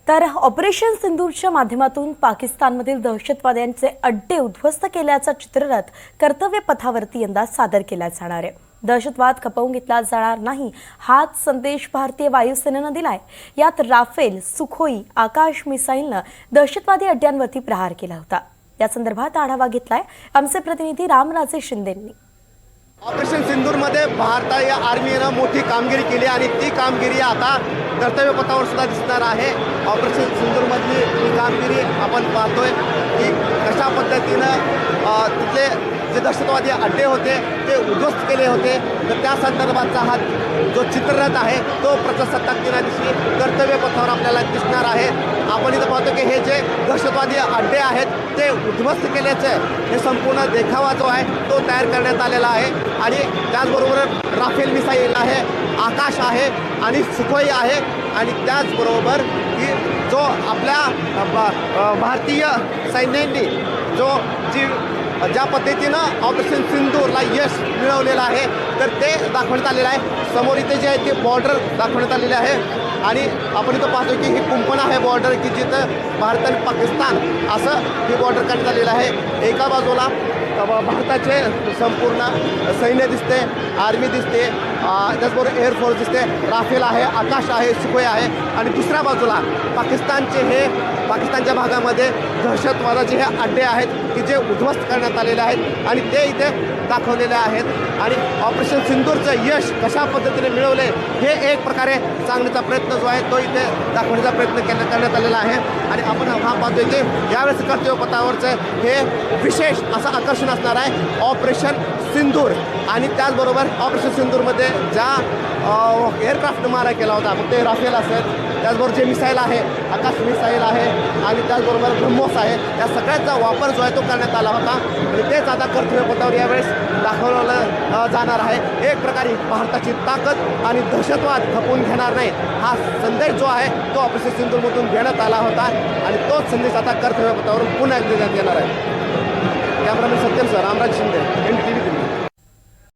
तर ऑपरेशन सिंदूरच्या माध्यमातून पाकिस्तानमधील दहशतवाद्यांचे अड्डे उद्ध्वस्त केल्याचा चित्ररथ कर्तव्य पथावरती यंदा सादर केला जाणार आहे। दहशतवाद खपवून घेतला जाणार नाही हाच संदेश भारतीय वायुसेनेनं दिलाय। यात राफेल, सुखोई, आकाश मिसाईलनं दहशतवादी अड्ड्यांवरती प्रहार केला होता। या संदर्भात आढावा घेतलाय आमचे प्रतिनिधी रामराजे शिंदेंनी। ऑपरेशन सिंदूरमध्ये भारतीय आर्मीनं मोठी कामगिरी केली आणि ती कामगिरी आता कर्तव्य पथावर सुद्धा दिसणार आहे। ऑपरेशन सिंदूरमधली ही कामगिरी आपण पाहतोय की कशा पद्धतीनं तिथले जे दहशतवादी अड्डे होते ते उद्ध्वस्त केले होते। तर त्या संदर्भाचा हा जो चित्ररथ आहे तो प्रजासत्ताक दिना दिवशी कर्तव्य पथावर आपल्याला दिसणार आहे। आपण इथं पाहतो की हे जे दहशतवादी अड्डे आहेत ते उद्ध्वस्त केल्याचं हे संपूर्ण देखावा जो आहे तो तयार करण्यात आलेला आहे। आणि त्याचबरोबर राफेल मिसाईल आहे, आकाश आहे आणि सुखोई आहे आणि त्याचबरोबर की जो आपल्या भारतीय सैन्याने ज्या पद्धतीनं ऑपरेशन सिंदूरला यश मिळवलेलं आहे तर ते दाखवण्यात आलेलं आहे। समोर इथे जे आहे ते बॉर्डर दाखवण्यात आलेले आहे आणि आपण इथं पाहतो की ही कुंपण आहे बॉर्डर की जिथं भारत आणि पाकिस्तान असं हे बॉर्डर करण्यात आलेलं आहे। एका बाजूला भारताचे संपूर्ण सैन्य दिसते, आर्मी दिसते, त्याचबरोबर एअरफोर्स दिसते, राफेल आहे, आकाश आहे, सुखोई आहे आणि दुसऱ्या बाजूला पाकिस्तानच्या भागामध्ये दहशतवादाचे हे अड्डे आहेत की जे उद्ध्वस्त करण्यात आलेले आहेत आणि ते इथे दाखवलेले आहेत। आणि ऑपरेशन सिंदूरचं यश कशा पद्धतीने मिळवले हे एक प्रकारे सांगण्याचा प्रयत्न जो आहे तो इथे दाखवण्याचा प्रयत्न करण्यात आलेला आहे। आणि आपण हा पाहतोय की यावेळेस कर्तव्य पथावरचं हे विशेष असं आकर्षण असणार आहे ऑपरेशन सिंदूर। आणि त्याचबरोबर ऑपरेशन सिंदूरमध्ये ज्या एअरक्राफ्टनं मारा केला होता, मग ते राफेल असेल, त्याचबरोबर जे मिसाईल आहे, आकाश मिसाईल आहे आणि त्याचबरोबर ब्रह्मोस आहे, या सगळ्याचा वापर जो आहे तो करण्यात आला होता आणि तेच आता कर्तव्य पथावर यावेळेस दाखवलं जाणार आहे। एक प्रकारे भारताची ताकद आणि दहशतवाद खपवून घेणार नाही हा संदेश जो आहे तो ऑपरेशन सिंदूरमधून देण्यात आला होता आणि तोच संदेश आता कर्तव्य पथावरून पुन्हा एकदा देण्यात येणार आहे। Cameraman Satyam sir, Ramraj Shinde, NDTV।